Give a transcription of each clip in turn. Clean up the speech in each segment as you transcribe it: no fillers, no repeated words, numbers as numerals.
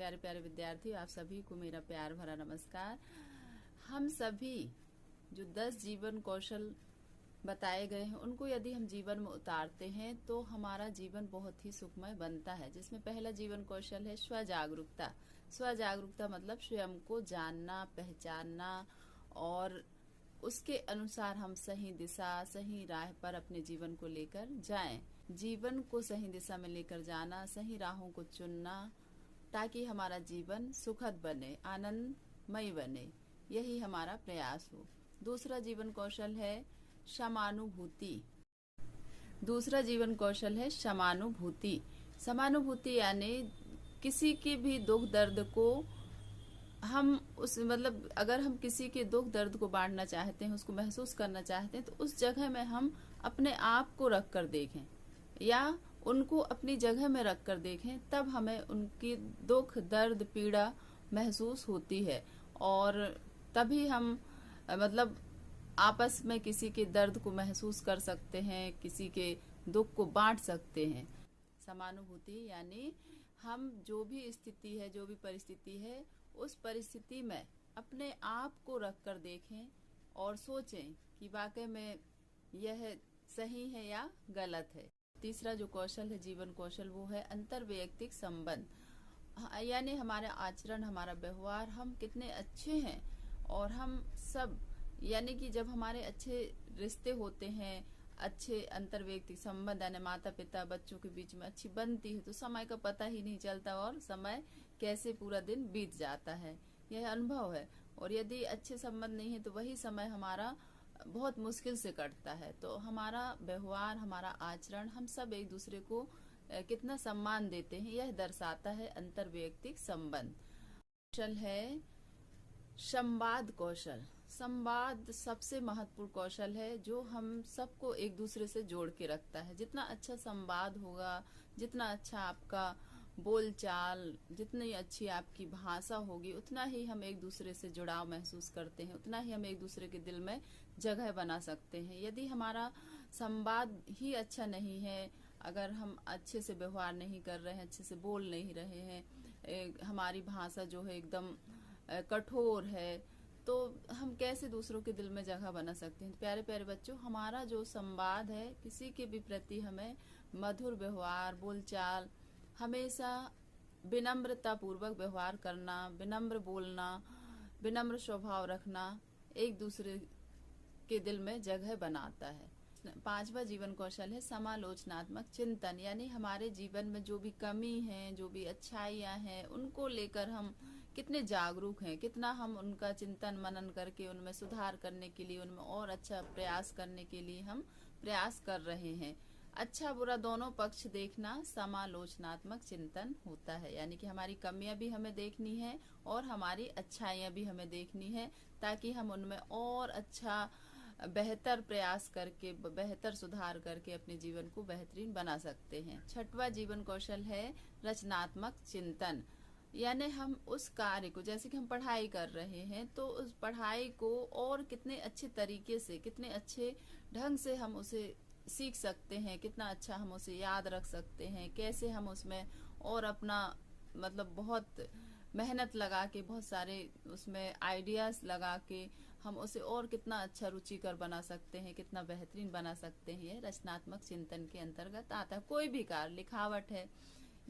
प्यारे प्यारे विद्यार्थी, आप सभी को मेरा प्यार भरा नमस्कार। हम सभी जो 10 जीवन कौशल बताए गए हैं उनको यदि हम जीवन में उतारते हैं तो हमारा जीवन बहुत ही सुखमय बनता है। जिसमें पहला जीवन कौशल है स्व जागरूकता। स्व जागरूकता मतलब स्वयं को जानना, पहचानना और उसके अनुसार हम सही दिशा, सही राह पर अपने जीवन को लेकर जाएं। जीवन को सही दिशा में लेकर जाना, सही राहों को चुनना ताकि हमारा जीवन सुखद बने, आनंदमय बने, यही हमारा प्रयास हो। दूसरा जीवन कौशल है समानुभूति। दूसरा जीवन कौशल है समानुभूति। समानुभूति यानी किसी के भी दुख दर्द को हम अगर हम किसी के दुख दर्द को बांटना चाहते हैं, उसको महसूस करना चाहते हैं, तो उस जगह में हम अपने आप को रख कर देखें या उनको अपनी जगह में रख कर देखें, तब हमें उनकी दुख दर्द पीड़ा महसूस होती है और तभी हम आपस में किसी के दर्द को महसूस कर सकते हैं, किसी के दुख को बांट सकते हैं। समानुभूति यानी हम जो भी स्थिति है, जो भी परिस्थिति है, उस परिस्थिति में अपने आप को रख कर देखें और सोचें कि वाकई में यह सही है या गलत है। तीसरा जो कौशल है जीवन कौशल वो है अंतर्वैयक्तिक संबंध। यानी हमारा आचरण, हमारा व्यवहार, हम कितने अच्छे हैं और हम सब यानी कि जब हमारे अच्छे रिश्ते होते हैं, अच्छे अंतर्वैयक्तिक संबंध यानी माता पिता बच्चों के बीच में अच्छी बनती है तो समय का पता ही नहीं चलता और समय कैसे पूरा दिन बीत जाता है, यह अनुभव है। और यदि अच्छे संबंध नहीं है तो वही समय हमारा बहुत मुश्किल से कटता है। तो हमारा व्यवहार, हमारा आचरण, हम सब एक दूसरे को कितना सम्मान देते हैं, यह दर्शाता है अंतर्वैयक्तिक संबंध। कौशल है संवाद कौशल। संवाद सबसे महत्वपूर्ण कौशल है जो हम सबको एक दूसरे से जोड़ के रखता है। जितना अच्छा संवाद होगा, जितना अच्छा आपका बोलचाल, जितनी अच्छी आपकी भाषा होगी, उतना ही हम एक दूसरे से जुड़ाव महसूस करते हैं, उतना ही हम एक दूसरे के दिल में जगह बना सकते हैं। यदि हमारा संवाद ही अच्छा नहीं है, अगर हम अच्छे से व्यवहार नहीं कर रहे हैं, अच्छे से बोल नहीं रहे हैं, हमारी भाषा जो है एकदम कठोर है, तो हम कैसे दूसरों के दिल में जगह बना सकते हैं। प्यारे प्यारे बच्चों, हमारा जो संवाद है, किसी के भी प्रति हमें मधुर व्यवहार, बोलचाल, हमेशा विनम्रता पूर्वक व्यवहार करना, विनम्र बोलना, विनम्र स्वभाव रखना एक दूसरे के दिल में जगह बनाता है। पांचवा जीवन कौशल है समालोचनात्मक चिंतन। यानी हमारे जीवन में जो भी कमी है, जो भी अच्छाइयाँ हैं, उनको लेकर हम कितने जागरूक हैं, कितना हम उनका चिंतन मनन करके उनमें सुधार करने के लिए, उनमें और अच्छा प्रयास करने के लिए हम प्रयास कर रहे हैं। अच्छा बुरा दोनों पक्ष देखना समालोचनात्मक चिंतन होता है। यानी कि हमारी कमियां भी हमें देखनी है और हमारी अच्छाइयां भी हमें देखनी है, ताकि हम उनमें और अच्छा बेहतर प्रयास करके, बेहतर सुधार करके अपने जीवन को बेहतरीन बना सकते हैं। छठवां जीवन कौशल है रचनात्मक चिंतन। यानी हम उस कार्य को, जैसे कि हम पढ़ाई कर रहे हैं, तो उस पढ़ाई को और कितने अच्छे तरीके से, कितने अच्छे ढंग से हम उसे सीख सकते हैं, कितना अच्छा हम उसे याद रख सकते हैं, कैसे हम उसमें और अपना बहुत मेहनत लगा के, बहुत सारे उसमें आइडियाज लगा के हम उसे और कितना अच्छा रुचिकर बना सकते हैं, कितना बेहतरीन बना सकते हैं, ये रचनात्मक चिंतन के अंतर्गत आता है। कोई भी कार्य, लिखावट है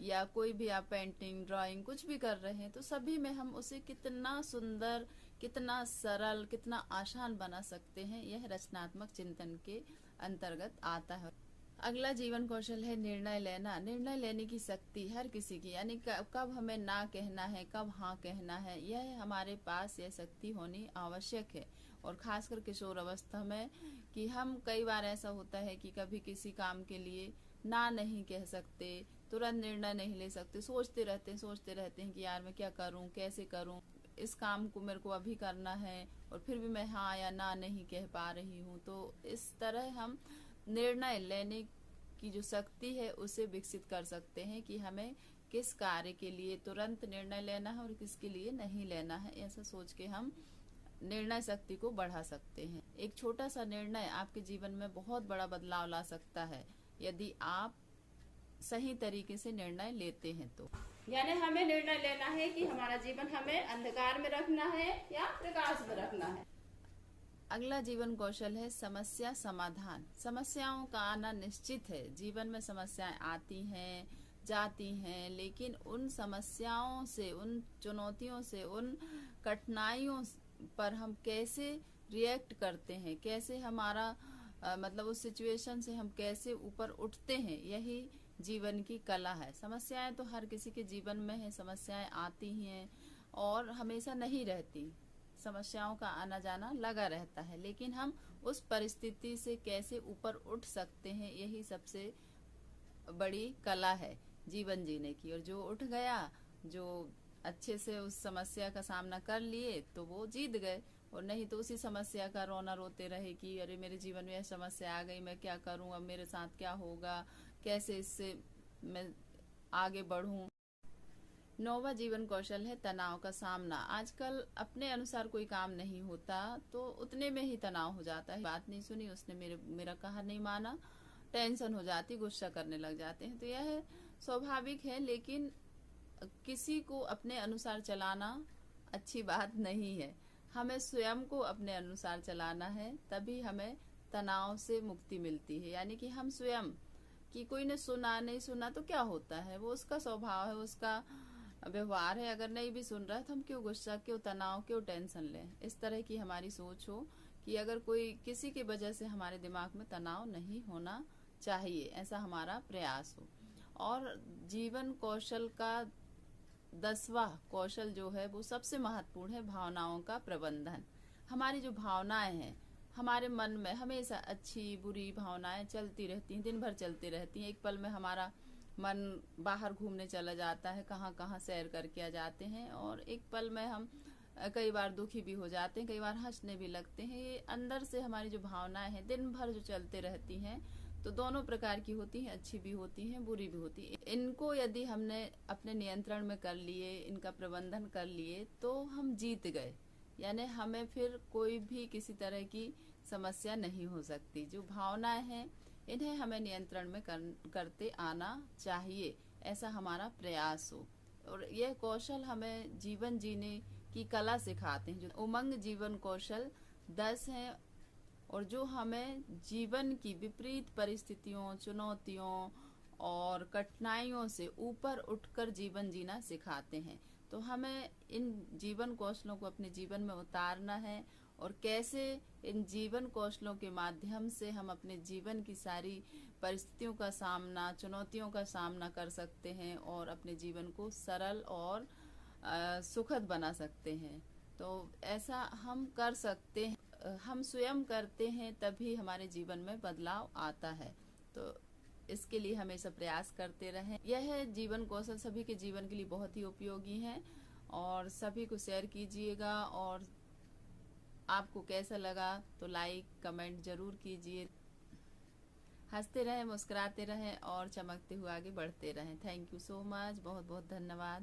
या कोई भी आप पेंटिंग, ड्राइंग कुछ भी कर रहे हैं, तो सभी में हम उसे कितना सुंदर, कितना सरल, कितना आसान बना सकते हैं, यह रचनात्मक चिंतन के अंतर्गत आता है। अगला जीवन कौशल है निर्णय लेना। निर्णय लेने की शक्ति हर किसी की, यानी कब हमें ना कहना है, कब हाँ कहना है, यह हमारे पास यह शक्ति होनी आवश्यक है। और खासकर किशोर अवस्था में कि हम कई बार ऐसा होता है कि कभी किसी काम के लिए ना नहीं कह सकते, तुरंत निर्णय नहीं ले सकते, सोचते रहते हैं कि यार मैं क्या करूं, कैसे करूं, इस काम को मेरे को अभी करना है और फिर भी मैं हाँ या ना नहीं कह पा रही हूँ। तो इस तरह हम निर्णय लेने की जो शक्ति है उसे विकसित कर सकते हैं कि हमें किस कार्य के लिए तुरंत निर्णय लेना है और किसके लिए नहीं लेना है। ऐसा सोच के हम निर्णय शक्ति को बढ़ा सकते हैं। एक छोटा सा निर्णय आपके जीवन में बहुत बड़ा बदलाव ला सकता है। यदि आप सही तरीके से निर्णय लेते हैं। तो यानी हमें निर्णय लेना है कि हमारा जीवन हमें अंधकार में रखना है या प्रकाश में रखना है। अगला जीवन कौशल है समस्या समाधान। समस्याओं का आना निश्चित है। जीवन में समस्याएं आती हैं, जाती हैं, लेकिन उन समस्याओं से, उन चुनौतियों से, उन कठिनाइयों पर हम कैसे रिएक्ट करते हैं, कैसे हमारा मतलब उस सिचुएशन से हम कैसे ऊपर उठते हैं, यही जीवन की कला है। समस्याएं तो हर किसी के जीवन में है, समस्याएं आती ही हैं और हमेशा नहीं रहती। समस्याओं का आना जाना लगा रहता है, लेकिन हम उस परिस्थिति से कैसे ऊपर उठ सकते हैं, यही सबसे बड़ी कला है जीवन जीने की। और जो उठ गया, जो अच्छे से उस समस्या का सामना कर लिए, तो वो जीत गए। और नहीं तो उसी समस्या का रोना रोते रहे कि अरे मेरे जीवन में यह समस्या आ गई, मैं क्या करूं, अब मेरे साथ क्या होगा, कैसे इससे मैं आगे बढ़ूं। 9वां जीवन कौशल है तनाव का सामना। आजकल अपने अनुसार कोई काम नहीं होता तो उतने में ही तनाव हो जाता है। बात नहीं सुनी उसने, मेरा कहा नहीं माना, टेंशन हो जाती, गुस्सा करने लग जाते हैं। तो यह स्वाभाविक है, लेकिन किसी को अपने अनुसार चलाना अच्छी बात नहीं है। हमें स्वयं को अपने अनुसार चलाना है, तभी हमें तनाव से मुक्ति मिलती है। यानी कि हम स्वयं, कि कोई ने सुना नहीं सुना तो क्या होता है, वो उसका स्वभाव है, उसका व्यवहार है। अगर नहीं भी सुन रहा है तो हम क्यों गुस्सा, क्यों तनाव, क्यों टेंशन लें। इस तरह की हमारी सोच हो कि अगर कोई किसी की वजह से हमारे दिमाग में तनाव नहीं होना चाहिए, ऐसा हमारा प्रयास हो। और जीवन कौशल का 10वां कौशल जो है वो सबसे महत्वपूर्ण है भावनाओं का प्रबंधन। हमारी जो भावनाएं हैं, हमारे मन में हमेशा अच्छी बुरी भावनाएं चलती रहती हैं, दिन भर चलती रहती हैं। एक पल में हमारा मन बाहर घूमने चला जाता है, कहाँ कहाँ सैर करके आ जाते हैं, और एक पल में हम कई बार दुखी भी हो जाते हैं, कई बार हंसने भी लगते हैं। ये अंदर से हमारी जो भावनाएं हैं दिन भर जो चलते रहती हैं, तो दोनों प्रकार की होती हैं, अच्छी भी होती हैं, बुरी भी होती है। इनको यदि हमने अपने नियंत्रण में कर लिए, इनका प्रबंधन कर लिए, तो हम जीत गए। यानी हमें फिर कोई भी किसी तरह की समस्या नहीं हो सकती। जो भावनाएं हैं इन्हें हमें नियंत्रण में करते आना चाहिए, ऐसा हमारा प्रयास हो। और यह कौशल हमें जीवन जीने की कला सिखाते हैं। जो उमंग जीवन कौशल 10 हैं, और जो हमें जीवन की विपरीत परिस्थितियों, चुनौतियों और कठिनाइयों से ऊपर उठकर जीवन जीना सिखाते हैं। तो हमें इन जीवन कौशलों को अपने जीवन में उतारना है, और कैसे इन जीवन कौशलों के माध्यम से हम अपने जीवन की सारी परिस्थितियों का सामना, चुनौतियों का सामना कर सकते हैं और अपने जीवन को सरल और सुखद बना सकते हैं। तो ऐसा हम कर सकते हैं, हम स्वयं करते हैं, तभी हमारे जीवन में बदलाव आता है। तो इसके लिए हमेशा प्रयास करते रहें। यह जीवन कौशल सभी के जीवन के लिए बहुत ही उपयोगी है, और सभी को शेयर कीजिएगा। और आपको कैसा लगा तो लाइक कमेंट जरूर कीजिए। हंसते रहें, मुस्कुराते रहें और चमकते हुए आगे बढ़ते रहें। थैंक यू सो मच, बहुत बहुत धन्यवाद।